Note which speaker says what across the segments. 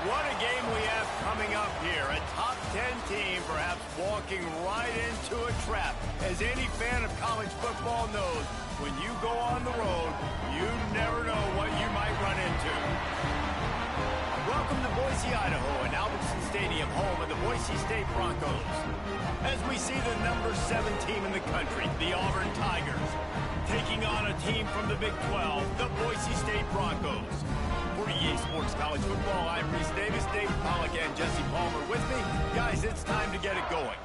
Speaker 1: What a game we have coming up here. A top 10 team perhaps walking right into a trap. As any fan of college football knows, when you go on the road, you never know what you might run into. Welcome to Boise, Idaho, and Albertson Stadium, home of the Boise State Broncos. As we see the number 7 team in the country, the Auburn Tigers, taking on a team from the Big 12, the Boise State Broncos. For EA Sports College Football, I'm Reese Davis, David Pollack, and Jesse Palmer with me. Guys, it's time to get it going.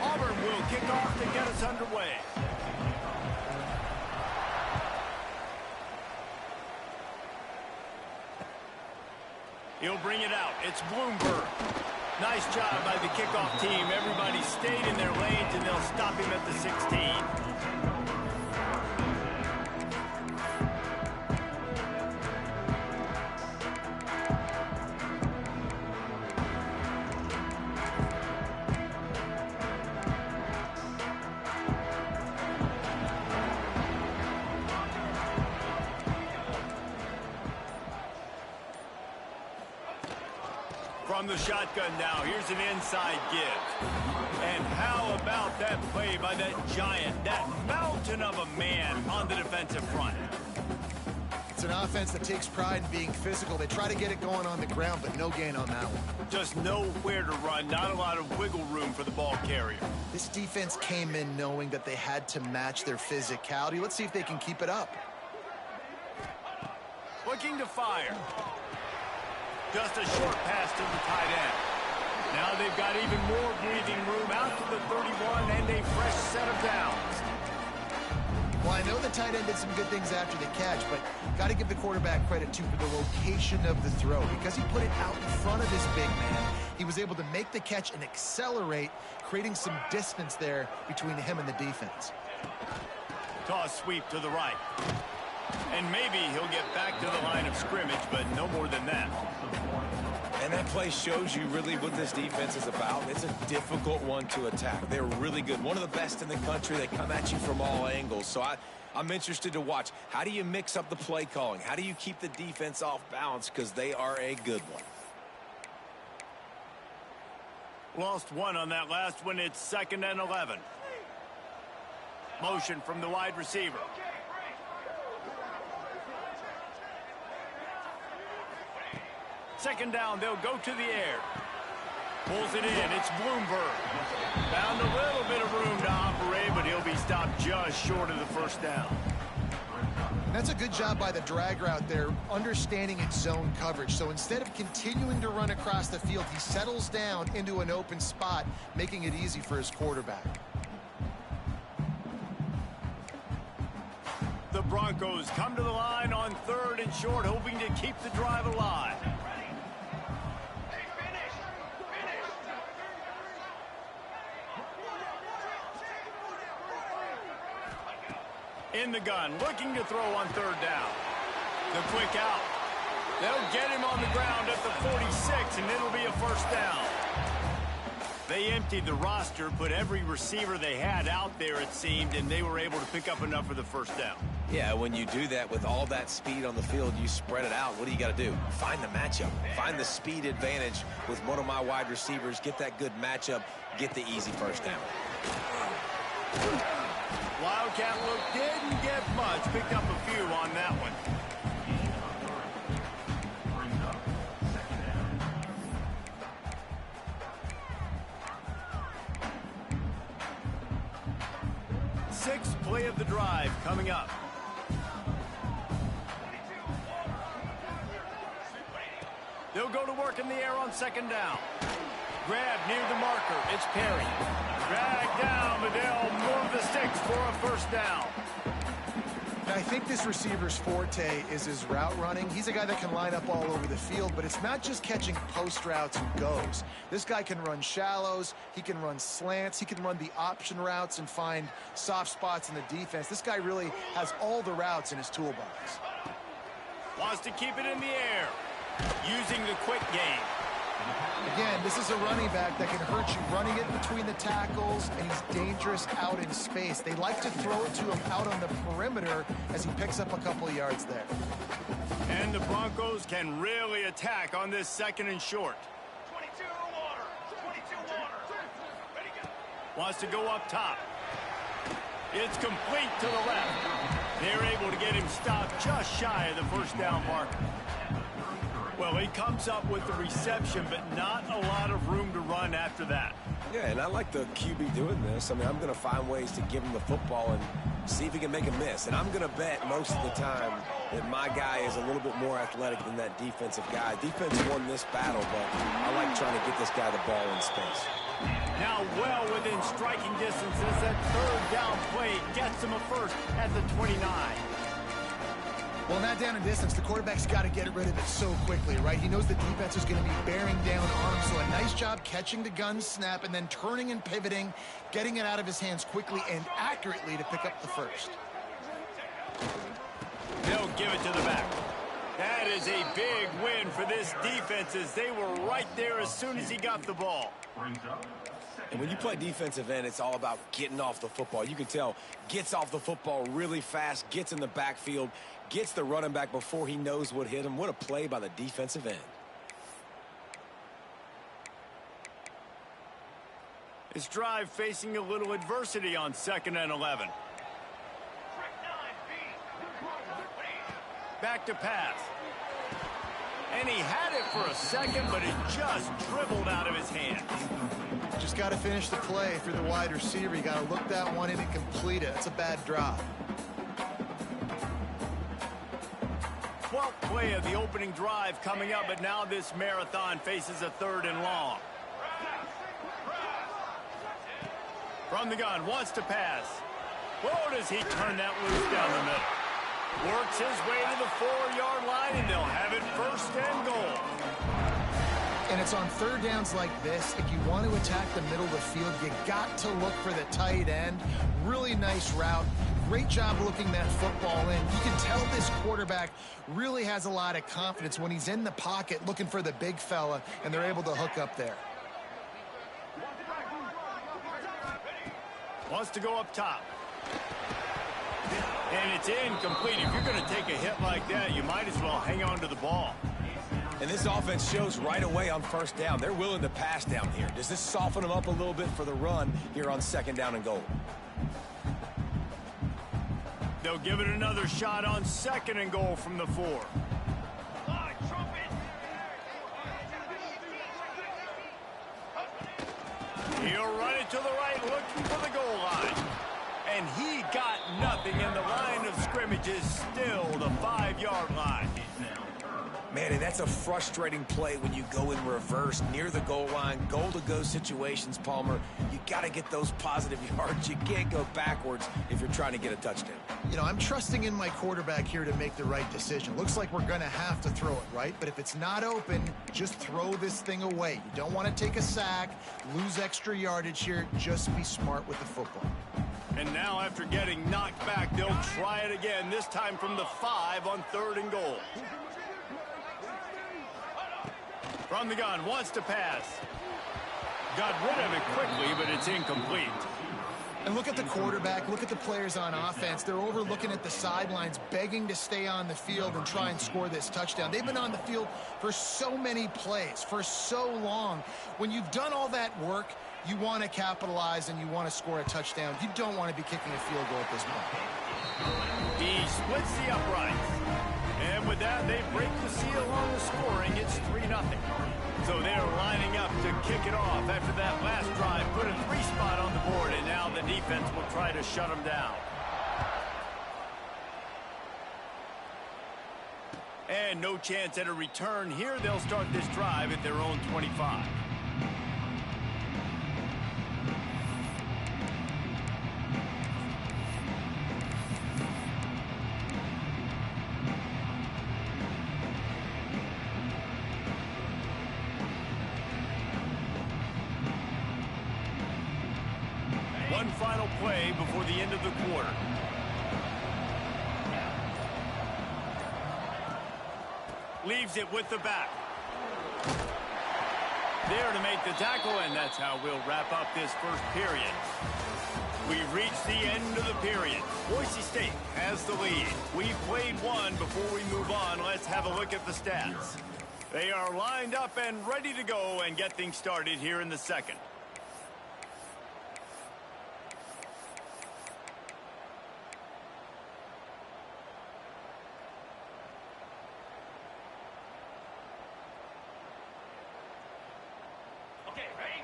Speaker 1: Auburn will kick off to get us underway. He'll bring it out. It's Bloomberg. Nice job by the kickoff team. Everybody stayed in their lanes, and they'll stop him at the 16. From the shotgun now, here's an inside give. And how about that play by that giant, that mountain of a man on the defensive front?
Speaker 2: It's an offense that takes pride in being physical. They try to get it going on the ground, but no gain on that one.
Speaker 1: Just nowhere to run, not a lot of wiggle room for the ball carrier.
Speaker 2: This defense came in knowing that they had to match their physicality. Let's see if they can keep it up.
Speaker 1: Looking to fire. Just a short pass to the tight end. Now they've got even more breathing room out to the 31 and a fresh set of downs.
Speaker 2: Well, I know the tight end did some good things after the catch, but got to give the quarterback credit, too, for the location of the throw. Because he put it out in front of his big man, he was able to make the catch and accelerate, creating some distance there between him and the defense.
Speaker 1: Toss sweep to the right. And maybe he'll get back to the line of scrimmage, but no more than that.
Speaker 3: And that play shows you really what this defense is about. It's a difficult one to attack. They're really good. One of the best in the country. They come at you from all angles. So I'm interested to watch. How do you mix up the play calling? How do you keep the defense off balance? Because they are a good one.
Speaker 1: Lost one on that last one. It's 2nd and 11. Motion from the wide receiver. Second down, they'll go to the air. Pulls it in, it's Bloomberg. Found a little bit of room to operate, but he'll be stopped just short of the first down.
Speaker 2: That's a good job by the drag route there, understanding its zone coverage. So instead of continuing to run across the field, he settles down into an open spot, making it easy for his quarterback.
Speaker 1: The Broncos come to the line on 3rd and short, hoping to keep the drive alive. In the gun, looking to throw on 3rd down. The quick out. They'll get him on the ground at the 46, and it'll be a first down. They emptied the roster, put every receiver they had out there, it seemed, and they were able to pick up enough for the first down.
Speaker 3: Yeah, when you do that with all that speed on the field, you spread it out. What do you got to do? Find the matchup. Find the speed advantage with one of my wide receivers. Get that good matchup. Get the easy first down.
Speaker 1: Wildcat look didn't get much. Picked up a few on that one. Sixth play of the drive coming up. They'll go to work in the air on 2nd down. Grab near the marker. It's Perry. Drag down, but they'll move the sticks for a first down.
Speaker 2: I think this receiver's forte is his route running. He's a guy that can line up all over the field, but it's not just catching post routes and goes. This guy can run shallows, he can run slants, he can run the option routes and find soft spots in the defense. This guy really has all the routes in his toolbox.
Speaker 1: Wants to keep it in the air. Using the quick game.
Speaker 2: Again, this is a running back that can hurt you running it between the tackles, and he's dangerous out in space. They like to throw it to him out on the perimeter as he picks up a couple of yards there.
Speaker 1: And the Broncos can really attack on this 2nd and short.
Speaker 4: 22 water. 22 water. Ready, go.
Speaker 1: Wants to go up top. It's complete to the left. They're able to get him stopped just shy of the first down marker. Well, he comes up with the reception, but not a lot of room to run after that.
Speaker 3: Yeah, and I like the QB doing this. I mean, I'm going to find ways to give him the football and see if he can make a miss. And I'm going to bet most of the time that my guy is a little bit more athletic than that defensive guy. Defense won this battle, but I like trying to get this guy the ball in space.
Speaker 1: Now well within striking distance as that 3rd down play gets him a first at the 29.
Speaker 2: Well, not down in distance, the quarterback's got to get rid of it so quickly, right? He knows the defense is going to be bearing down on him, so a nice job catching the gun snap and then turning and pivoting, getting it out of his hands quickly and accurately to pick up the first.
Speaker 1: They'll give it to the back. That is a big win for this defense as they were right there as soon as he got the ball.
Speaker 3: And when you play defensive end, it's all about getting off the football. You can tell, gets off the football really fast, gets in the backfield, gets the running back before he knows what hit him. What a play by the defensive end.
Speaker 1: His drive facing a little adversity on 2nd and 11. Back to pass. And he had it for a second, but it just dribbled out of his hands.
Speaker 2: Just got to finish the play if you're the wide receiver. You got to look that one in and complete it. It's a bad drop.
Speaker 1: 12th play of the opening drive coming up, but now this marathon faces a 3rd and long. From the gun, wants to pass. Whoa, does he turn that loose down the middle. Works his way to the 4-yard line, and they'll have it 1st and goal.
Speaker 2: And it's on 3rd downs like this. If you want to attack the middle of the field, you got to look for the tight end. Really nice route. Great job looking that football in. You can tell this quarterback really has a lot of confidence when he's in the pocket looking for the big fella, and they're able to hook up there.
Speaker 1: Wants to go up top. And it's incomplete. If you're going to take a hit like that, you might as well hang on to the ball.
Speaker 3: And this offense shows right away on 1st down. They're willing to pass down here. Does this soften them up a little bit for the run here on 2nd down and goal?
Speaker 1: They'll give it another shot on 2nd and goal from the 4. He'll run it to the right, looking for the goal line. And he got nothing, and the line of scrimmage is still the 5-yard line.
Speaker 3: Man, and that's a frustrating play when you go in reverse near the goal line, goal-to-go situations, Palmer. You got to get those positive yards. You can't go backwards if you're trying to get a touchdown.
Speaker 2: You know, I'm trusting in my quarterback here to make the right decision. Looks like we're going to have to throw it, right? But if it's not open, just throw this thing away. You don't want to take a sack, lose extra yardage here. Just be smart with the football.
Speaker 1: And now after getting knocked back, they'll try it again, this time from the 5 on 3rd and goal. From the gun, wants to pass. Got rid of it quickly, but it's incomplete.
Speaker 2: And look at the quarterback, look at the players on offense. They're over looking at the sidelines, begging to stay on the field and try and score this touchdown. They've been on the field for so many plays, for so long. When you've done all that work, you want to capitalize and you want to score a touchdown. You don't want to be kicking a field goal at this point.
Speaker 1: He splits the uprights. And with that, they break the seal on the scoring. It's 3-0. So they're lining up to kick it off after that last drive. Put a 3-spot on the board, and now the defense will try to shut them down. And no chance at a return here. They'll start this drive at their own 25. One final play before the end of the quarter. Leaves it with the back. There to make the tackle, and that's how we'll wrap up this first period. We've reached the end of the period. Boise State has the lead. We've played one. Before we move on, let's have a look at the stats. They are lined up and ready to go and get things started here in the second.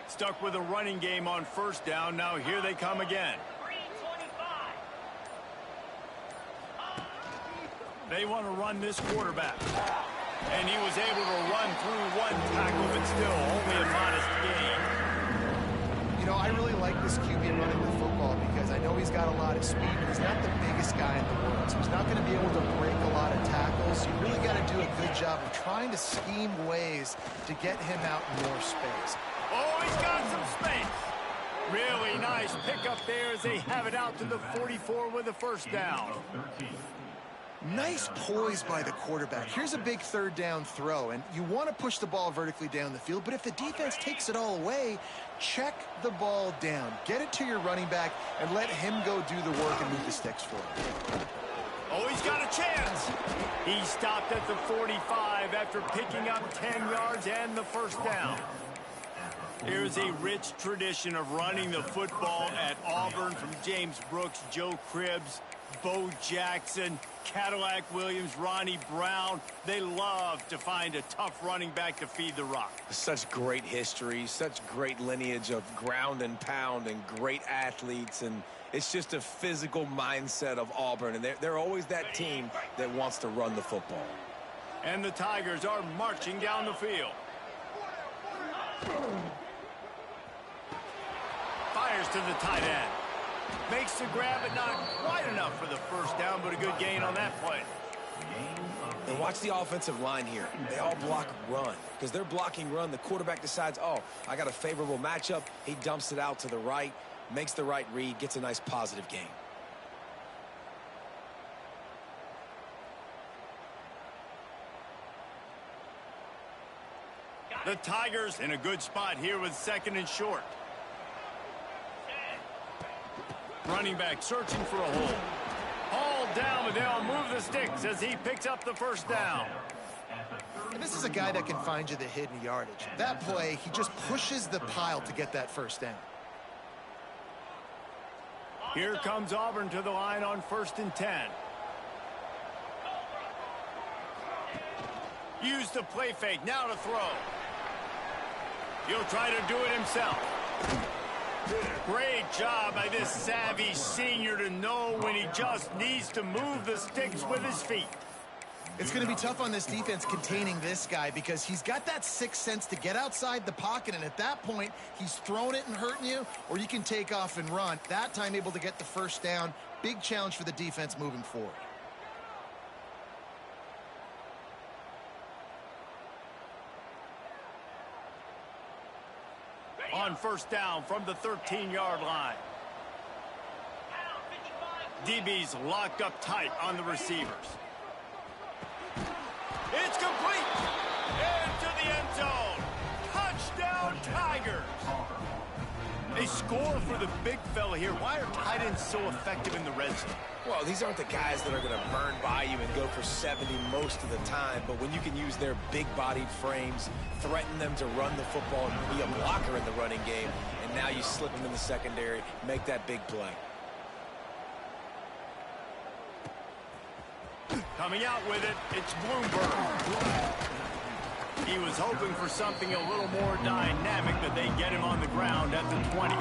Speaker 1: Stuck with a running game on first down. Now here they come again. They want to run this quarterback. And he was able to run through one tackle, but still only a modest gain.
Speaker 2: You know, I really like this QB running the football because I know he's got a lot of speed, but he's not the biggest guy in the world. So he's not going to be able to break a lot of tackles. You really got to do a good job of trying to scheme ways to get him out in more space.
Speaker 1: Oh, he's got some space. Really nice pickup there as they have it out to the 44 with a first down.
Speaker 2: Nice poise by the quarterback. Here's a big third down throw, and you want to push the ball vertically down the field, but if the defense takes it all away, check the ball down. Get it to your running back and let him go do the work and move the sticks for you.
Speaker 1: Oh, he's got a chance. He stopped at the 45 after picking up 10 yards and the first down. There's a rich tradition of running the football at Auburn from James Brooks, Joe Cribbs, Bo Jackson, Cadillac Williams, Ronnie Brown. They love to find a tough running back to feed the rock.
Speaker 3: Such great history, such great lineage of ground and pound and great athletes, and it's just a physical mindset of Auburn, and they're always that team that wants to run the football.
Speaker 1: And the Tigers are marching down the field. Fires to the tight end. Makes the grab, but not quite enough for the first down, but a good gain on that play.
Speaker 3: And watch the offensive line here. They all block run. Because they're blocking run, the quarterback decides, oh, I got a favorable matchup. He dumps it out to the right, makes the right read, gets a nice positive gain.
Speaker 1: The Tigers in a good spot here with second and short. Running back searching for a hole. Hauled down, but they'll move the sticks as he picks up the first down.
Speaker 2: And this is a guy that can find you the hidden yardage. That play, he just pushes the pile to get that first down.
Speaker 1: Here comes Auburn to the line on 1st and 10. Use the play fake, now to throw. He'll try to do it himself. Great job by this savvy senior to know when he just needs to move the sticks with his feet.
Speaker 2: It's going to be tough on this defense containing this guy because he's got that sixth sense to get outside the pocket, and at that point, he's throwing it and hurting you, or you can take off and run. That time able to get the first down. Big challenge for the defense moving forward.
Speaker 1: On first down from the 13-yard line. DB's locked up tight on the receivers. It's complete. Into the end zone. Touchdown, Tigers. They score for the big fella here. Why are tight ends so effective in the red zone?
Speaker 3: Well, these aren't the guys that are going to burn by you and go for 70 most of the time, but when you can use their big-bodied frames, threaten them to run the football and be a blocker in the running game, and now you slip them in the secondary, make that big play.
Speaker 1: Coming out with it, it's Bloomberg. He was hoping for something a little more dynamic, but they get him on the ground at the 20.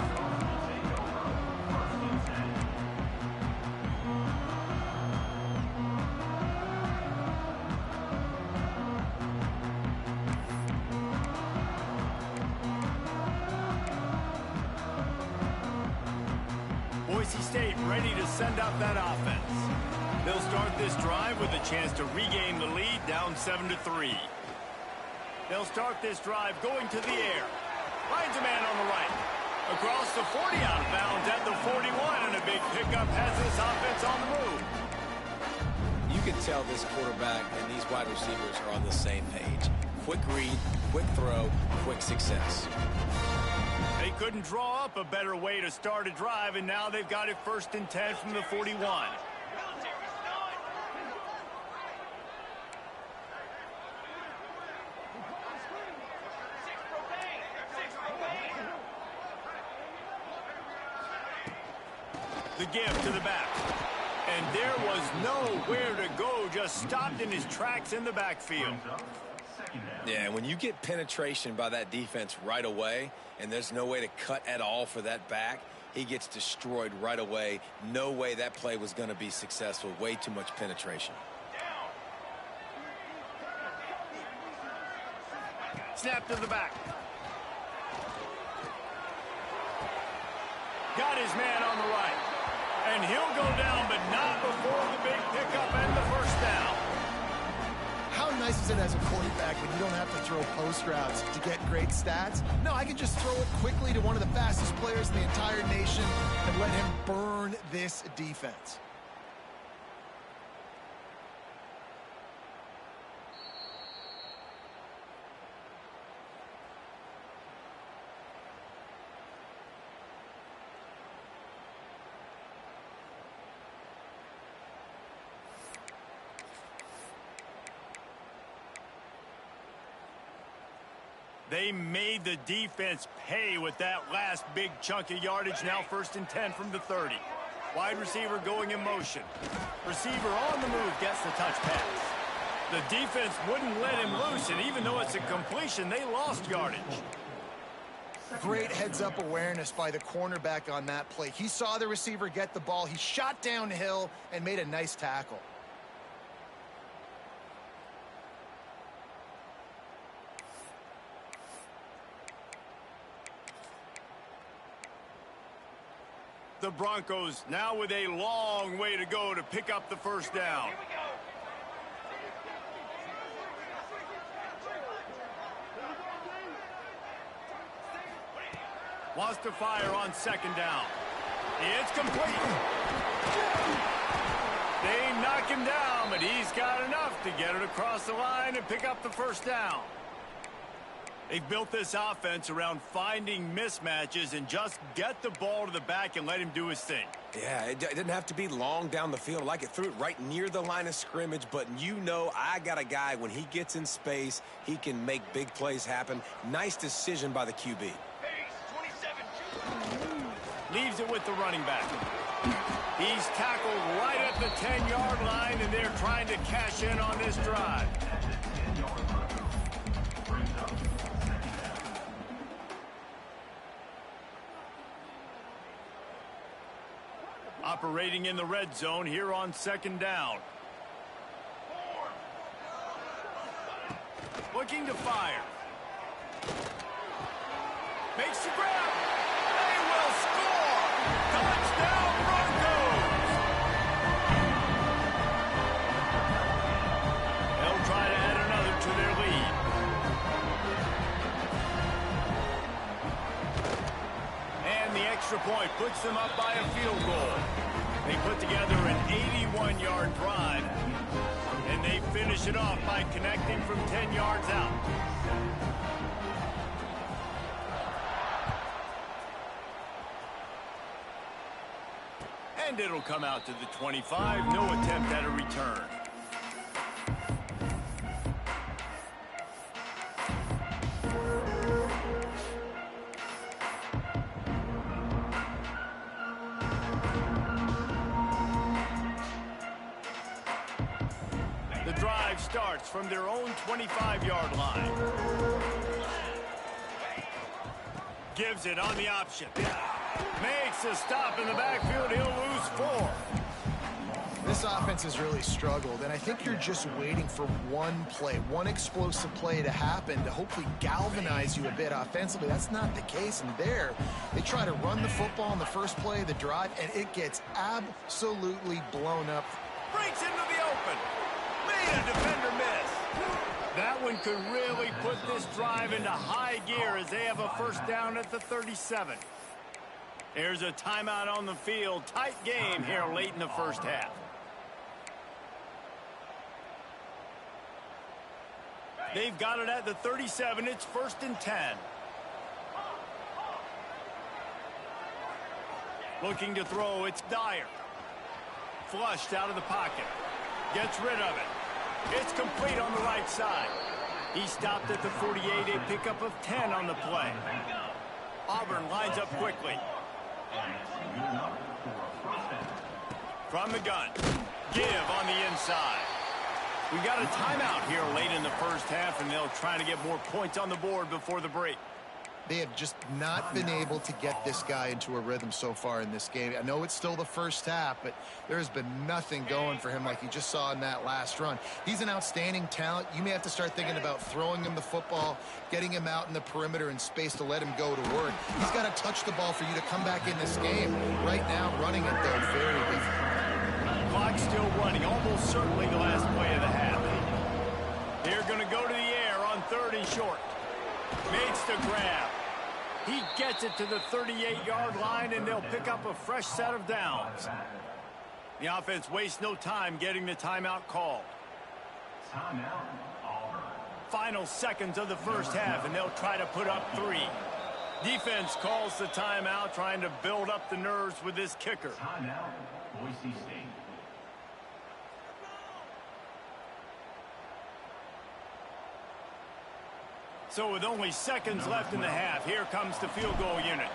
Speaker 1: Boise State ready to send up that offense. They'll start this drive with a chance to regain the lead, down 7-3. They'll start this drive going to the air. Finds a man on the right. Across the 40, out of bounds at the 41, and a big pickup has this offense on the move.
Speaker 3: You can tell this quarterback and these wide receivers are on the same page. quick read, quick throw, quick success.
Speaker 1: They couldn't draw up a better way to start a drive, and now they've got it 1st and 10 from the 41. The give to the back. And there was nowhere to go, just stopped in his tracks in the backfield.
Speaker 3: Yeah, when you get penetration by that defense right away, and there's no way to cut at all for that back, he gets destroyed right away. No way that play was going to be successful. Way too much penetration.
Speaker 1: Snap to the back. Got his man on the right. And he'll go down, but not before the big pickup and the 1st down.
Speaker 2: How nice is it as a quarterback when you don't have to throw post routes to get great stats? No, I can just throw it quickly to one of the fastest players in the entire nation and let him burn this defense.
Speaker 1: They made the defense pay with that last big chunk of yardage. Now 1st and 10 from the 30. Wide receiver going in motion. Receiver on the move gets the touch pass. The defense wouldn't let him loose, and even though it's a completion, they lost yardage.
Speaker 2: Great heads-up awareness by the cornerback on that play. He saw the receiver get the ball. He shot downhill and made a nice tackle.
Speaker 1: The Broncos now with a long way to go to pick up the 1st down. Wants to fire on 2nd down. It's complete. They knock him down, but he's got enough to get it across the line and pick up the 1st down. They've built this offense around finding mismatches and just get the ball to the back and let him do his thing.
Speaker 3: Yeah, it didn't have to be long down the field. Like it threw it right near the line of scrimmage, but you know I got a guy, when he gets in space, he can make big plays happen. Nice decision by the QB.
Speaker 1: Leaves it with the running back. He's tackled right at the 10-yard line, and they're trying to cash in on this drive. Operating in the red zone here on 2nd down. Looking to fire. Makes the grab. They will score. Touchdown Broncos. They'll try to add another to their lead. And the extra point puts them up by a field goal. They put together an 81-yard drive, and they finish it off by connecting from 10 yards out. And it'll come out to the 25. No attempt at a return. The drive starts from their own 25-yard line. Gives it on the option. Makes a stop in the backfield. He'll lose 4.
Speaker 2: This offense has really struggled, and I think you're just waiting for one play, one explosive play to happen to hopefully galvanize you a bit offensively. That's not the case, and there they try to run the football on the first play of the drive, and it gets absolutely blown up.
Speaker 1: Breaks into the open. Made a defender miss. That one could really put this drive into high gear as they have a 1st down at the 37. There's a timeout on the field. Tight game here late in the 1st half. They've got it at the 37. It's 1st and 10. Looking to throw, it's Dyer. Flushed out of the pocket. Gets rid of it. It's complete on the right side. He stopped at the 48, a pickup of 10 on the play. Auburn lines up quickly. From the gun. Give on the inside. We got a timeout here late in the first half, and they'll try to get more points on the board before the break.
Speaker 2: They have just not been able to get this guy into a rhythm so far in this game. I know it's still the first half, but there's been nothing going for him like you just saw in that last run. He's an outstanding talent. You may have to start thinking about throwing him the football, getting him out in the perimeter in space to let him go to work. He's got to touch the ball for you to come back in this game. Right now, running it, though, very difficult.
Speaker 1: Clock still running, almost certainly the last play of the half. They're going to go to the air on 3rd and short. Makes the grab. He gets it to the 38-yard line, and they'll pick up a fresh set of downs. The offense wastes no time getting the timeout called. Final seconds of the first half, and they'll try to put up 3. Defense calls the timeout, trying to build up the nerves with this kicker.
Speaker 5: Timeout, Boise State.
Speaker 1: So with only seconds left in the half, here comes the field goal unit.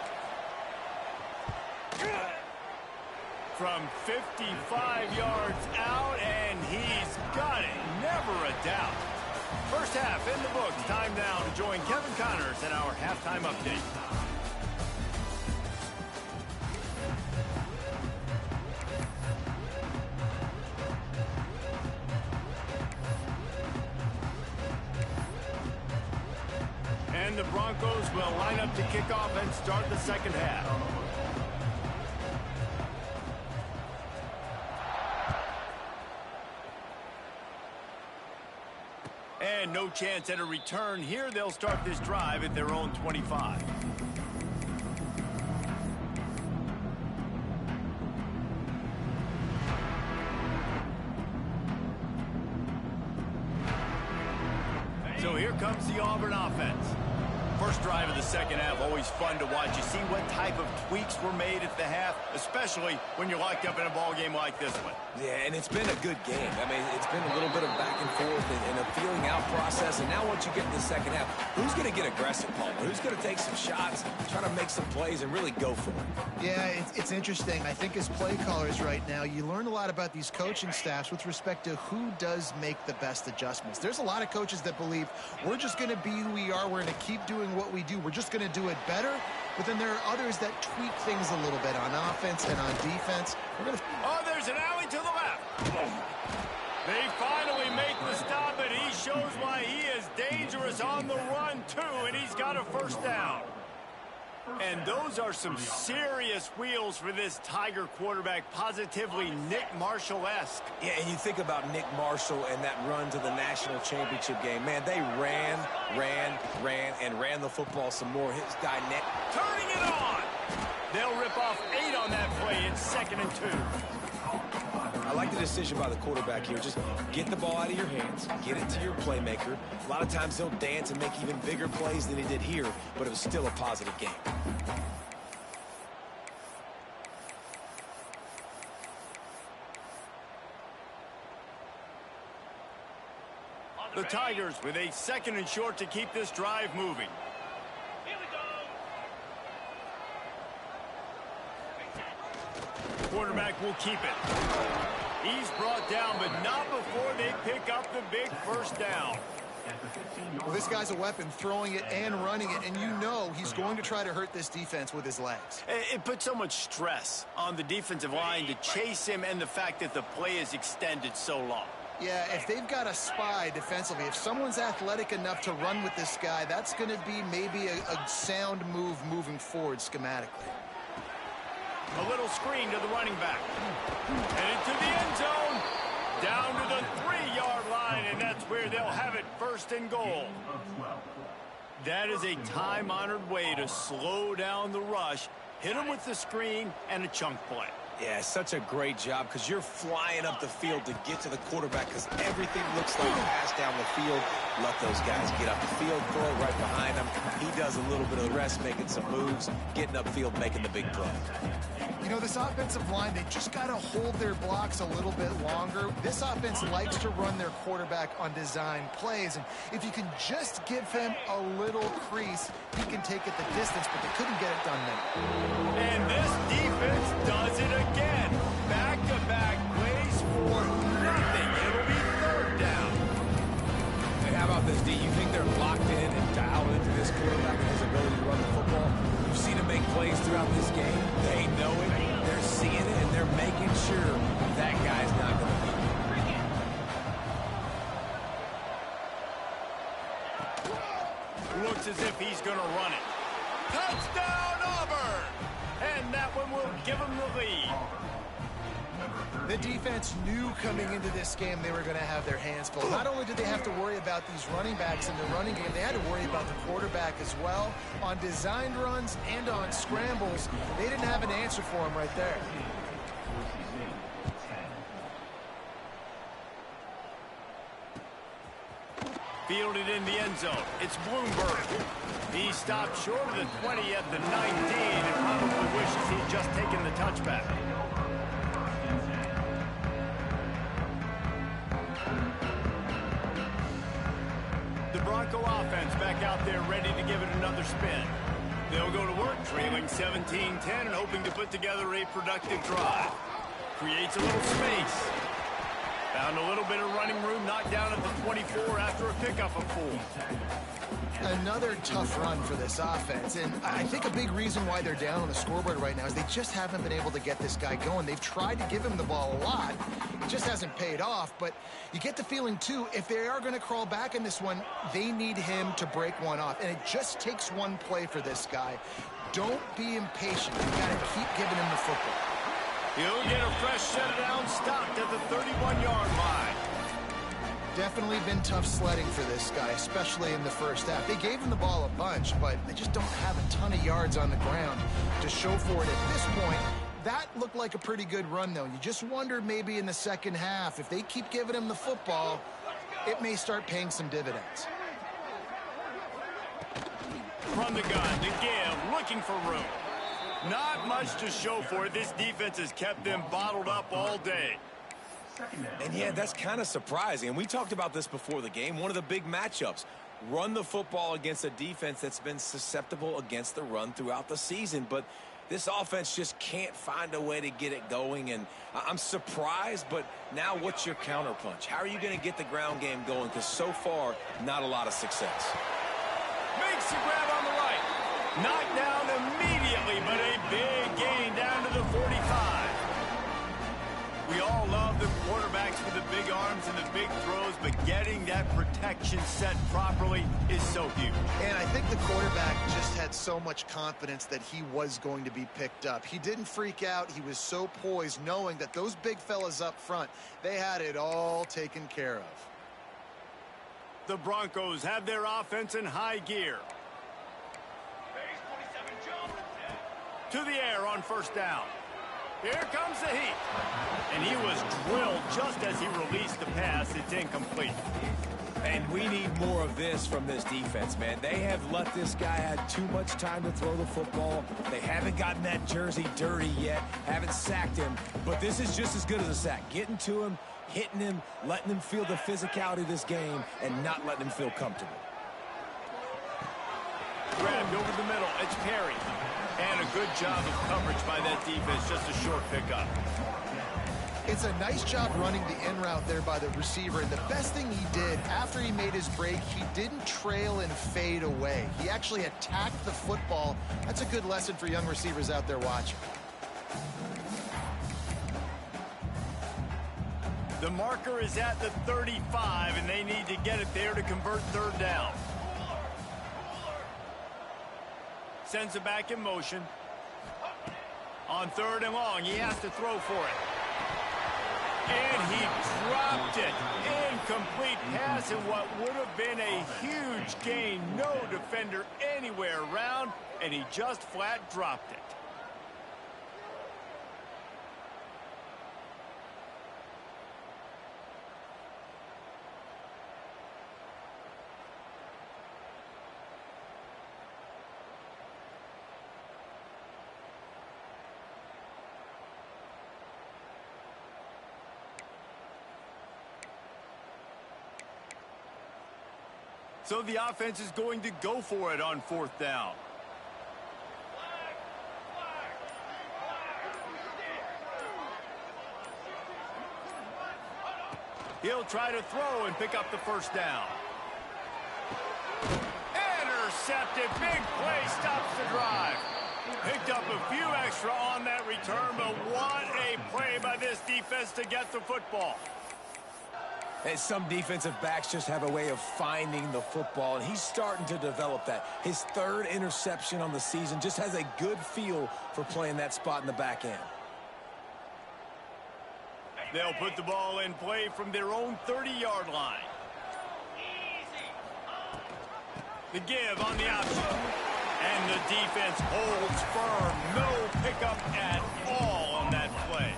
Speaker 1: From 55 yards out, and he's got it. Never a doubt. First half in the books. Time now to join Kevin Connors in our halftime update. And the Broncos will line up to kick off and start the second half. And no chance at a return here. They'll start this drive at their own 25. So here comes the Auburn offense. First drive of the second half, always fun to watch. You see what type of tweaks were made at the half, especially when you're locked up in a ball game like this one.
Speaker 3: Yeah, and it's been a good game. I mean, it's been a little bit of back and forth and a feeling out process. And now once you get in the second half, who's going to get aggressive, Paul? Who's going to take some shots, try to make some plays, and really go for it?
Speaker 2: Yeah, it's interesting. I think as play callers right now, you learn a lot about these coaching staffs with respect to who does make the best adjustments. There's a lot of coaches that believe we're just going to be who we are. We're going to keep doing what we do. We're just going to do it better. But then there are others that tweak things a little bit on offense and on defense.
Speaker 1: Oh, there's an alley to the left. They finally make the stop, and he shows why he is dangerous on the run, too, and he's got a first down. And those are some serious wheels for this Tiger quarterback, positively Nick Marshall-esque.
Speaker 3: Yeah, and you think about Nick Marshall and that run to the national championship game. Man, they ran, and ran the football some more. His guy, Nick.
Speaker 1: Turning it on. They'll rip off 8 on that play. It's 2nd and 2.
Speaker 3: I like the decision by the quarterback here. Just get the ball out of your hands, get it to your playmaker. A lot of times he'll dance and make even bigger plays than he did here, but it was still a positive game.
Speaker 1: The Tigers with a 2nd and short to keep this drive moving.
Speaker 4: Here we go.
Speaker 1: Quarterback will keep it. He's brought down, but not before they pick up the big first down.
Speaker 2: Well, this guy's a weapon, throwing it and running it, and you know he's going to try to hurt this defense with his legs.
Speaker 1: It puts so much stress on the defensive line to chase him, and the fact that the play is extended so long.
Speaker 2: Yeah, if they've got a spy defensively, if someone's athletic enough to run with this guy, that's going to be maybe a sound move moving forward schematically.
Speaker 1: A little screen to the running back. And into the end zone. Down to the 3-yard line, and that's where they'll have it, 1st and goal. That is a time-honored way to slow down the rush, hit them with the screen, and a chunk play.
Speaker 3: Yeah, such a great job because you're flying up the field to get to the quarterback because everything looks like a pass down the field. Let those guys get up the field, throw it right behind him. He does a little bit of the rest, making some moves, getting upfield, making the big play.
Speaker 2: You know, this offensive line, they just got to hold their blocks a little bit longer. This offense likes to run their quarterback on design plays, and if you can just give him a little crease, he can take it the distance, but they couldn't get it done there.
Speaker 1: And this defense does it again. Back-to-back plays for nothing. It'll be third down.
Speaker 3: Hey, how about this, D? You think they're locked in and dialed into this quarterback and his ability to run the football? You've seen him make plays throughout this game. They know it, they're seeing it, and they're making sure that guy's not going to beat him.
Speaker 1: Looks as if he's going to run it. Touchdown, Auburn! And that one will give him the lead.
Speaker 2: The defense knew coming into this game they were going to have their hands full. Not only did they have to worry about these running backs in the running game, they had to worry about the quarterback as well. On designed runs and on scrambles, they didn't have an answer for him right there.
Speaker 1: Fielded in the end zone. It's Bloomberg. He stopped short of the 20 at the 19 and probably wishes he'd just taken the touchback. The Bronco offense back out there ready to give it another spin. They'll go to work trailing 17-10 and hoping to put together a productive drive. Creates a little space. Found a little bit of running room, knocked down at the 24 after a pickup of 4.
Speaker 2: Another tough run for this offense, and I think a big reason why they're down on the scoreboard right now is they just haven't been able to get this guy going. They've tried to give him the ball a lot. It just hasn't paid off, but you get the feeling, too, if they are going to crawl back in this one, they need him to break one off, and it just takes one play for this guy. Don't be impatient. You've got to keep giving him the football.
Speaker 1: He'll get a fresh shutdown stopped at the 31-yard line.
Speaker 2: Definitely been tough sledding for this guy, especially in the first half. They gave him the ball a bunch, but they just don't have a ton of yards on the ground to show for it at this point. That looked like a pretty good run, though. You just wonder maybe in the second half, if they keep giving him the football, it may start paying some dividends.
Speaker 1: From the gun, to give, looking for room. Not much to show for it. This defense has kept them bottled up all day.
Speaker 3: And yeah, that's kind of surprising. And we talked about this before the game. One of the big matchups. Run the football against a defense that's been susceptible against the run throughout the season. But this offense just can't find a way to get it going. And I'm surprised, but now what's your counterpunch? How are you going to get the ground game going? Because so far, not a lot of success.
Speaker 1: Makes the grab on the right. Knocked down immediately, but a big gain down to the 45. We all love the quarterbacks with the big arms and the big throws, but getting that protection set properly is so huge.
Speaker 2: And I think the quarterback just had so much confidence that he was going to be picked up. He didn't freak out. He was so poised, knowing that those big fellas up front, they had it all taken care of.
Speaker 1: The Broncos have their offense in high gear. To the air on first down. Here comes the heat. And he was drilled just as he released the pass. It's incomplete.
Speaker 3: And we need more of this from this defense, man. They have let this guy have too much time to throw the football. They haven't gotten that jersey dirty yet, haven't sacked him. But this is just as good as a sack. Getting to him, hitting him, letting him feel the physicality of this game, and not letting him feel comfortable.
Speaker 1: Grabbed over the middle. It's Perry. And a good job of coverage by that defense. Just a short pickup.
Speaker 2: It's a nice job running the in route there by the receiver. And the best thing he did after he made his break, he didn't trail and fade away. He actually attacked the football. That's a good lesson for young receivers out there watching.
Speaker 1: The marker is at the 35, and they need to get it there to convert third down. Sends it back in motion. On third and long, he has to throw for it. And he dropped it. Incomplete pass in what would have been a huge gain. No defender anywhere around, and he just flat dropped it. So the offense is going to go for it on 4th down. He'll try to throw and pick up the 1st down. Intercepted. Big play stops the drive. Picked up a few extra on that return, but what a play by this defense to get the football.
Speaker 3: And some defensive backs just have a way of finding the football, and he's starting to develop that. His 3rd interception on the season, just has a good feel for playing that spot in the back end.
Speaker 1: They'll put the ball in play from their own 30-yard line. The give on the option. And the defense holds firm. No pickup at all on that play.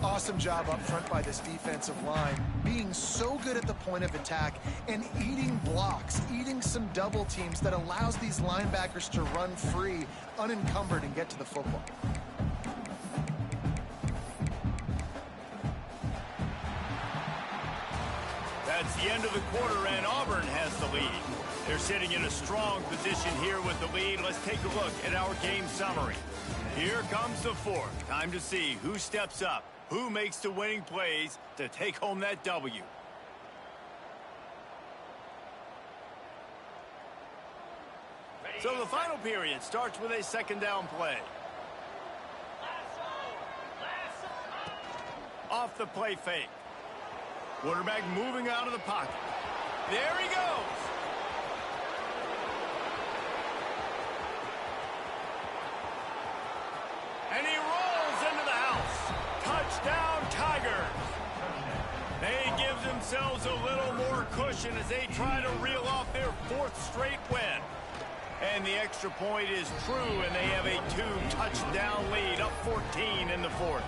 Speaker 2: Awesome job up front by this defensive line, being so good at the point of attack and eating blocks, eating some double teams that allows these linebackers to run free, unencumbered, and get to the football.
Speaker 1: That's the end of the quarter, and Auburn has the lead. They're sitting in a strong position here with the lead. Let's take a look at our game summary. Here comes the 4th. Time to see who steps up, who makes the winning plays to take home that W. So the final period starts with a 2nd down play. Off the play fake. Quarterback moving out of the pocket. There he goes. And he rolls into the house. Touchdown, Tigers. They give themselves a little more cushion as they try to reel off their 4th straight win. And the extra point is true, and they have a 2-touchdown lead, up 14 in the 4th.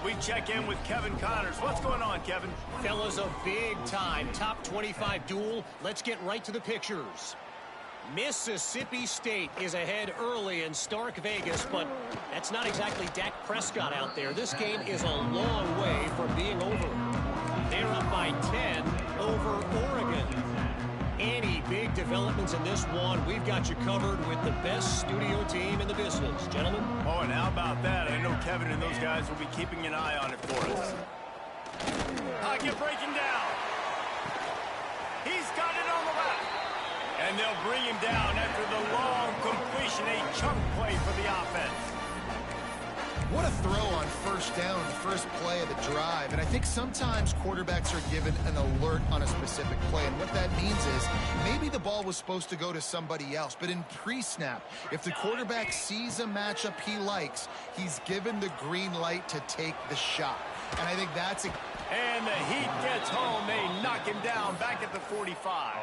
Speaker 1: We check in with Kevin Connors. What's going on, Kevin?
Speaker 6: Fellas, a big-time top 25 duel. Let's get right to the pictures. Mississippi State is ahead early in Stark Vegas, but that's not exactly Dak Prescott out there. This game is a long way from being over. They're up by 10 over Oregon. Any big developments in this one, we've got you covered with the best studio team in the business. Gentlemen?
Speaker 1: Oh, and how about that? I know Kevin and those guys will be keeping an eye on it for us. Pocket breaking down. He's got it on the left. And they'll bring him down after the long completion, a chunk play for the offense.
Speaker 2: What a throw on 1st down, the first play of the drive. And I think sometimes quarterbacks are given an alert on a specific play. And what that means is maybe the ball was supposed to go to somebody else. But in pre-snap, if the quarterback sees a matchup he likes, he's given the green light to take the shot. And I think that's a...
Speaker 1: And the Heat gets home. They knock him down back at the 45.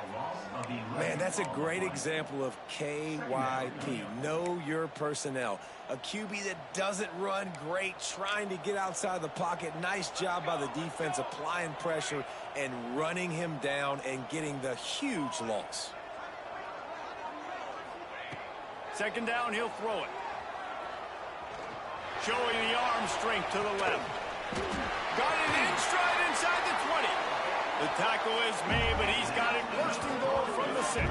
Speaker 3: Man, that's a great example of KYP. Know your personnel. A QB that doesn't run great, trying to get outside the pocket. Nice job by the defense applying pressure and running him down and getting the huge loss.
Speaker 1: 2nd down, he'll throw it. Showing the arm strength to the left. Got it in stride inside the 20. The tackle is made, but he's got it first and goal from the 6.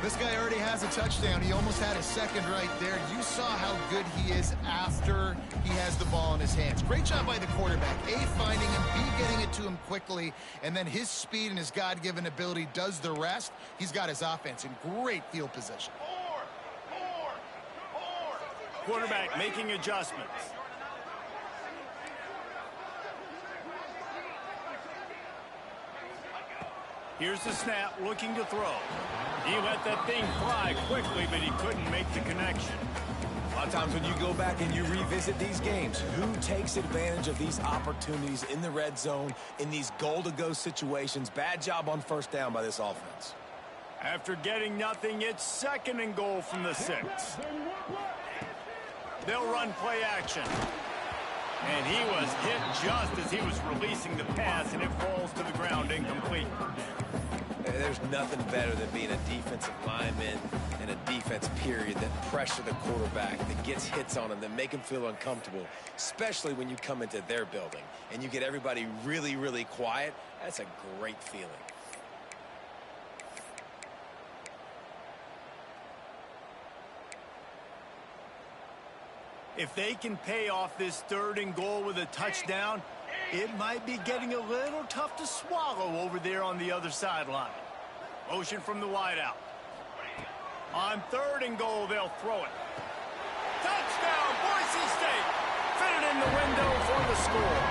Speaker 2: This guy already has a touchdown. He almost had a 2nd right there. You saw how good he is after he has the ball in his hands. Great job by the quarterback. A, finding him, B, getting it to him quickly, and then his speed and his God-given ability does the rest. He's got his offense in great field position.
Speaker 1: Quarterback making adjustments. Here's the snap, looking to throw. He let that thing fly quickly, but he couldn't make the connection.
Speaker 3: A lot of times when you go back and you revisit these games, who takes advantage of these opportunities in the red zone, in these goal-to-go situations? Bad job on 1st down by this offense.
Speaker 1: After getting nothing, it's 2nd and goal from the 6. They'll run play action. And he was hit just as he was releasing the pass, and it falls to the ground incomplete.
Speaker 3: There's nothing better than being a defensive lineman and a defense period that pressure the quarterback, that gets hits on him, that make him feel uncomfortable, especially when you come into their building and you get everybody really, really quiet. That's a great feeling.
Speaker 1: If they can pay off this 3rd and goal with a touchdown, it might be getting a little tough to swallow over there on the other sideline. Motion from the wideout. On 3rd and goal, they'll throw it. Touchdown, Boise State! Fitted in the window for the score.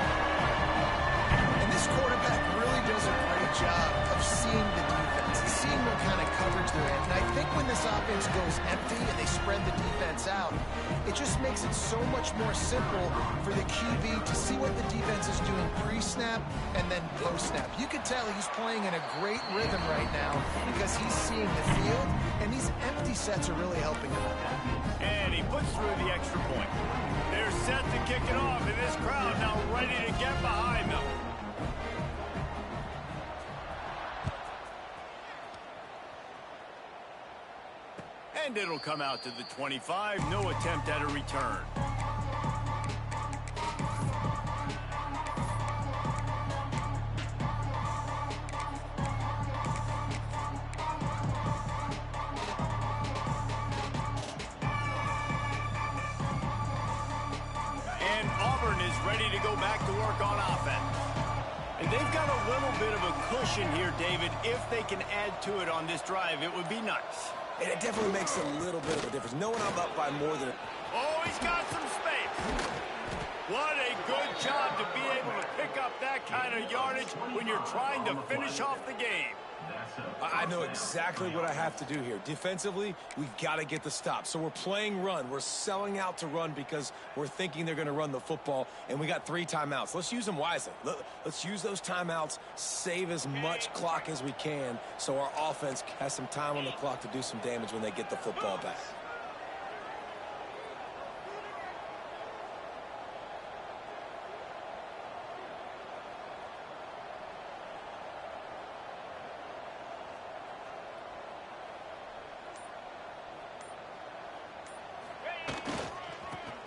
Speaker 2: And this quarterback really does a great job of seeing the defense, seeing what kind of coverage they're in. And I think when this offense goes empty and they spread the defense out, it just makes it so much more simple for the QB to see what the defense is doing pre-snap and then post-snap. You can tell he's playing in a great rhythm right now because he's seeing the field, and these empty sets are really helping him.
Speaker 1: And he puts through the extra point. They're set to kick it off, and this crowd now ready to get behind them. And it'll come out to the 25. No attempt at a return. And Auburn is ready to go back to work on offense. And they've got a little bit of a cushion here, David. If they can add to it on this drive, it would be nice.
Speaker 3: And it definitely makes a little bit of a difference. Knowing I'm up by more than...
Speaker 1: Oh, he's got some space. What a good job to be able to pick up that kind of yardage when you're trying to finish off the game.
Speaker 3: I know exactly what I have to do here. Defensively, we got to get the stop. So we're playing run. We're selling out to run because we're thinking they're going to run the football, and we got 3 timeouts. Let's use them wisely. Let's use those timeouts, save as much clock as we can so our offense has some time on the clock to do some damage when they get the football back.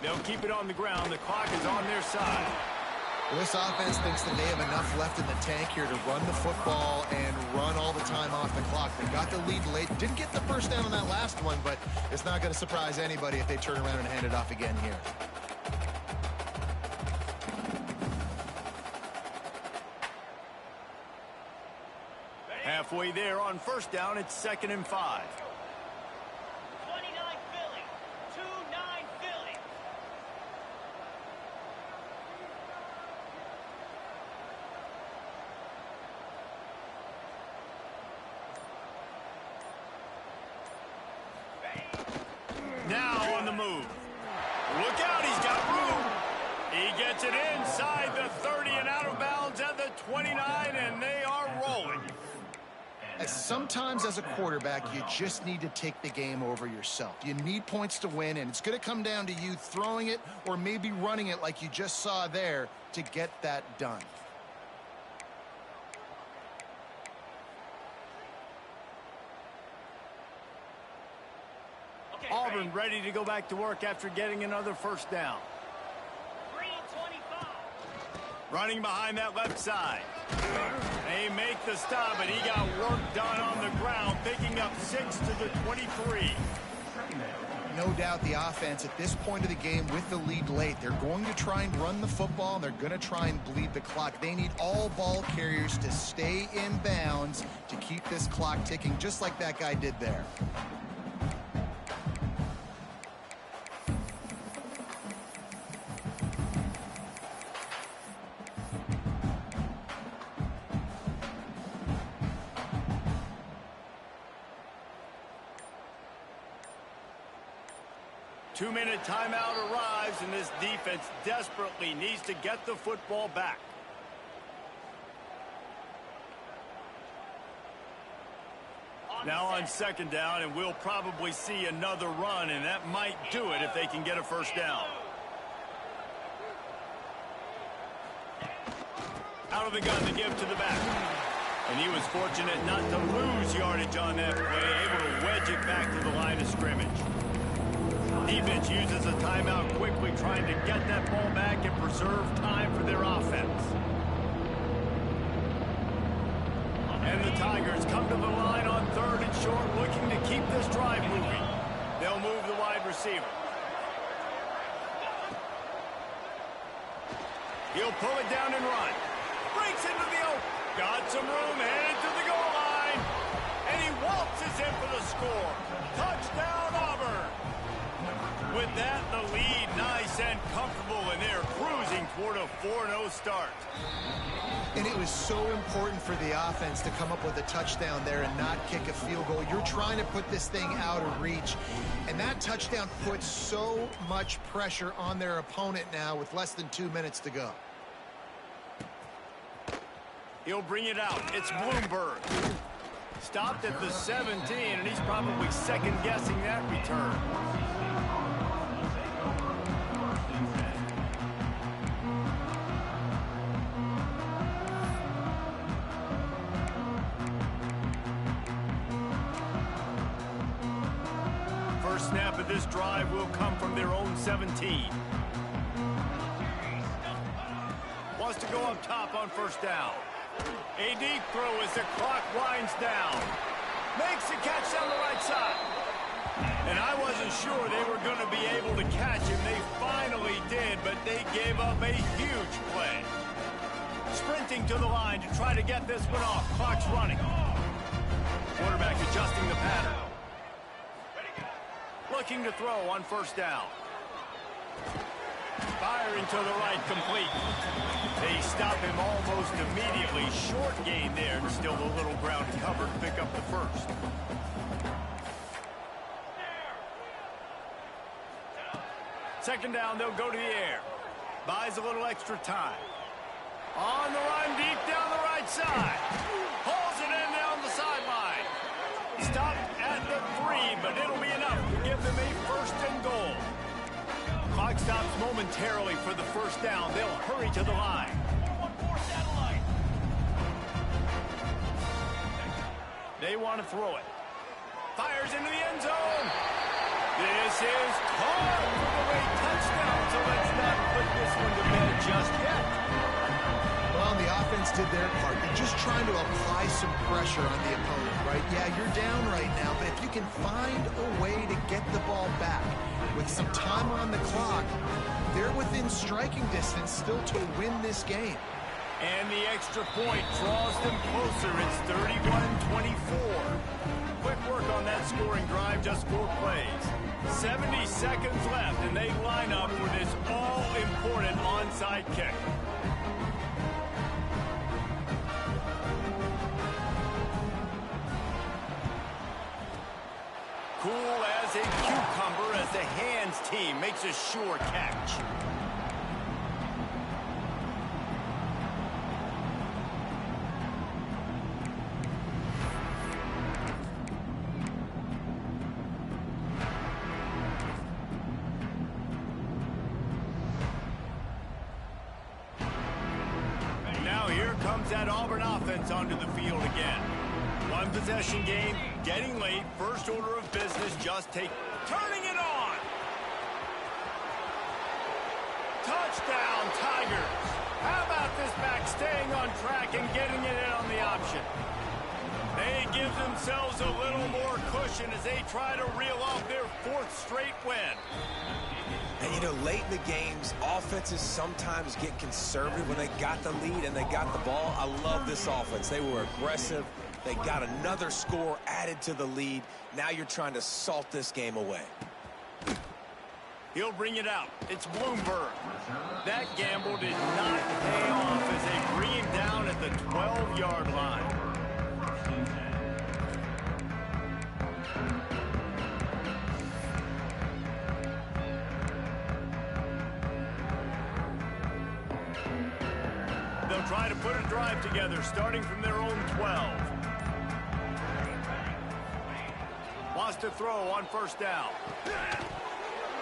Speaker 1: They'll keep it on the ground. The clock is on their side.
Speaker 2: Well, this offense thinks that they have enough left in the tank here to run the football and run all the time off the clock. They got the lead late. Didn't get the first down on that last one, but it's not going to surprise anybody if they turn around and hand it off again here.
Speaker 1: Halfway there on first down, it's 2nd and 5.
Speaker 4: 29 Philly. 2-9 Philly.
Speaker 1: Now on the move. Look out, he's got room. He gets it inside the 30 and out of bounds at the 29, and they are rolling.
Speaker 2: Sometimes as a quarterback, you just need to take the game over yourself. You need points to win, and it's going to come down to you throwing it or maybe running it like you just saw there to get that done.
Speaker 4: Okay,
Speaker 1: Auburn ready to go back to work after getting another first down.
Speaker 4: 3-25.
Speaker 1: Running behind that left side. They make the stop, but he got work done on the ground, picking up 6 to the 23.
Speaker 2: No doubt the offense at this point of the game with the lead late, they're going to try and run the football, and they're going to try and bleed the clock. They need all ball carriers to stay in bounds to keep this clock ticking, just like that guy did there.
Speaker 1: Two-minute timeout arrives, and this defense desperately needs to get the football back. Now on second down, and we'll probably see another run, and that might do it if they can get a first down. Out of the gun to give to the back. And he was fortunate not to lose yardage on that play, able to wedge it back to the line of scrimmage. Defense uses a timeout quickly, trying to get that ball back and preserve time for their offense. And the Tigers come to the line on 3rd and short, looking to keep this drive moving. They'll move the wide receiver. He'll pull it down and run. Breaks into the open. Got some room, headed to the goal line. And he waltzes in for the score. Touchdown, Auburn. With that, the lead nice and comfortable, and they're cruising toward a 4-0 start.
Speaker 2: And it was so important for the offense to come up with a touchdown there and not kick a field goal. You're trying to put this thing out of reach, and that touchdown puts so much pressure on their opponent now with less than 2 minutes to go.
Speaker 1: He'll bring it out. It's Bloomberg. Stopped at the 17, and he's probably second-guessing that return. First snap of this drive will come from their own 17. Wants to go up top on first down. A deep throw as the clock winds down. Makes the catch down the right side. And I wasn't sure they were going to be able to catch him. They finally did, but they gave up a huge play. Sprinting to the line to try to get this one off. Clock's running. Quarterback adjusting the pattern. Looking to throw on first down. Firing to the right, complete. They stop him almost immediately. Short gain there, and still a little ground to cover to pick up the first. Second down, they'll go to the air. Buys a little extra time. On the run, deep down the right side. Hauls it in down the sideline. Stopped at the 3, but it'll be enough to give them a first and goal. Clock stops momentarily for the first down. They'll hurry to the line. They want to throw it. Fires into the end zone. This is caught for the late touchdown, so let's not put this one to bed just yet.
Speaker 2: Well, the offense did their part. They're just trying to apply some pressure on the opponent, right? Yeah, you're down right now, but if you can find a way to get the ball back with some time on the clock, they're within striking distance still to win this game.
Speaker 1: And the extra point draws them closer. It's 31-24. Quick work on that scoring drive, just 4 plays. 70 seconds left, and they line up for this all-important onside kick. Cool as a cucumber as the hands team makes a sure catch. And now here comes that Auburn offense onto the field again. One possession game, getting late, first order of business, just turning it on. Touchdown, Tigers. How about this back staying on track and getting it in on the option? They give themselves a little more cushion as they try to reel off their 4th straight win.
Speaker 3: And, you know, late in the games, offenses sometimes get conservative when they got the lead and they got the ball. I love this offense. They were aggressive. They got another score added to the lead. Now you're trying to salt this game away.
Speaker 1: He'll bring it out. It's Bloomberg. That gamble did not pay off as they bring him down at the 12-yard line. They'll try to put a drive together, starting from their own 12. Wants to throw on first down.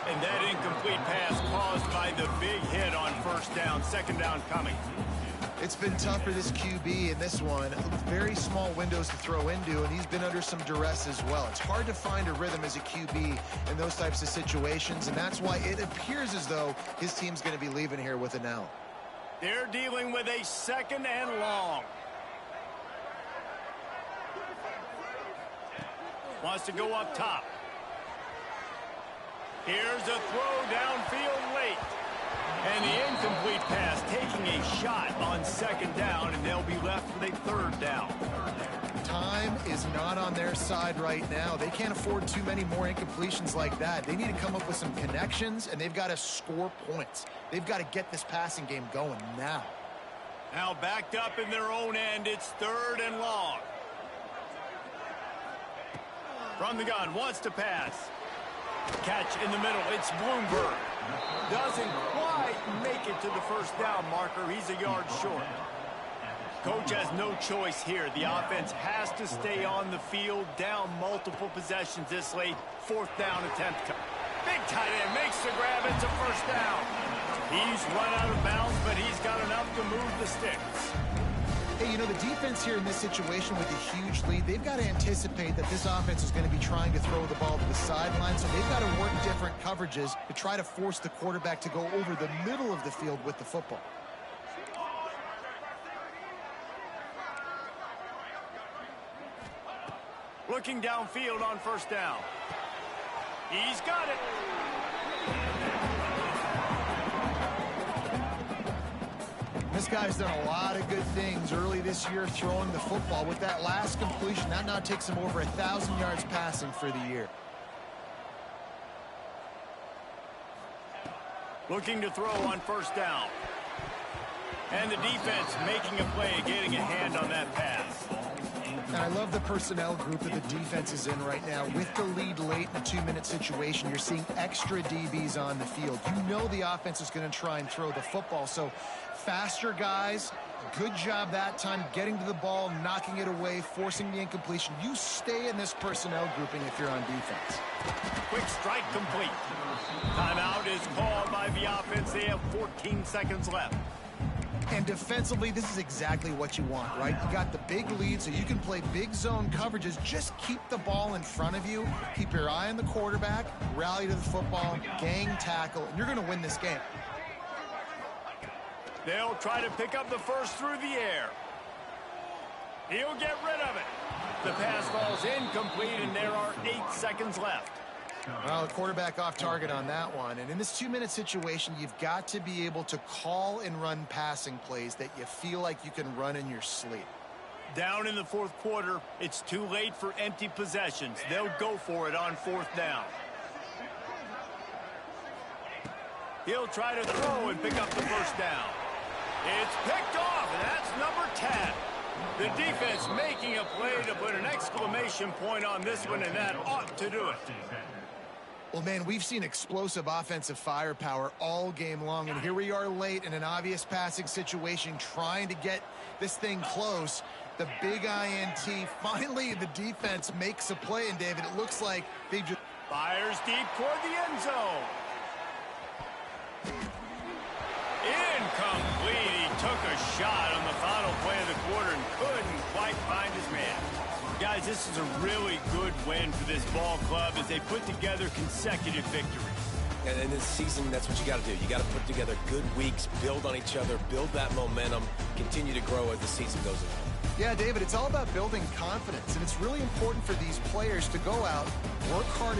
Speaker 1: And that incomplete pass caused by the big hit on first down. Second down coming.
Speaker 2: It's been tough for this QB in this one. Very small windows to throw into, and he's been under some duress as well. It's hard to find a rhythm as a QB in those types of situations, and that's why it appears as though his team's going to be leaving here with an L.
Speaker 1: They're dealing with a second and long. Wants to go up top. Here's a throw downfield late. And the incomplete pass taking a shot on second down, and they'll be left with a third down.
Speaker 2: Time is not on their side right now. They can't afford too many more incompletions like that. They need to come up with some connections, and they've got to score points. They've got to get this passing game going now.
Speaker 1: Now backed up in their own end, it's third and long. From the gun, wants to pass. Catch in the middle, it's Bloomberg. Doesn't quite make it to the first down marker. He's a yard short. Coach has no choice here. The offense has to stay on the field, down multiple possessions this late. Fourth down attempt. Big tight end makes the grab. It's a first down. He's run out of bounds, but he's got enough to move the sticks.
Speaker 2: Hey, you know, the defense here in this situation with a huge lead, they've got to anticipate that this offense is going to be trying to throw the ball to the sideline, so they've got to work different coverages to try to force the quarterback to go over the middle of the field with the football.
Speaker 1: Looking downfield on first down. He's got it.
Speaker 2: This guy's done a lot of good things early this year throwing the football. With that last completion, that now takes him over 1,000 yards passing for the year.
Speaker 1: Looking to throw on first down. And the defense making a play, getting a hand on that pass.
Speaker 2: And I love the personnel group that the defense is in right now. With the lead late in a 2-minute situation, you're seeing extra DBs on the field. You know the offense is going to try and throw the football. So faster guys, good job that time getting to the ball, knocking it away, forcing the incompletion. You stay in this personnel grouping if you're on defense.
Speaker 1: Quick strike complete. Timeout is called by the offense. They have 14 seconds left.
Speaker 2: And defensively, this is exactly what you want, right? You got the big lead, so you can play big zone coverages. Just keep the ball in front of you. Keep your eye on the quarterback, rally to the football, gang tackle, and you're going to win this game.
Speaker 1: They'll try to pick up the first through the air. He'll get rid of it. The pass falls incomplete, and there are 8 seconds left.
Speaker 2: Well, the quarterback off target on that one. And in this 2-minute situation, you've got to be able to call and run passing plays that you feel like you can run in your sleep.
Speaker 1: Down in the fourth quarter, it's too late for empty possessions. They'll go for it on fourth down. He'll try to throw and pick up the first down. It's picked off, and that's number 10. The defense making a play to put an exclamation point on this one, and that ought to do it.
Speaker 2: Well, man, we've seen explosive offensive firepower all game long, and here we are late in an obvious passing situation trying to get this thing close. The big INT, finally the defense makes a play, and David, it looks like they just...
Speaker 1: Fires deep toward the end zone. Incomplete. He took a shot on the final play of the quarter and couldn't quite find his man. Guys, this is a really good win for this ball club as they put together consecutive victories.
Speaker 3: And in this season, that's what you got to do. You got to put together good weeks, build on each other, build that momentum, continue to grow as the season goes on.
Speaker 2: Yeah, David, it's all about building confidence, and it's really important for these players to go out, work hard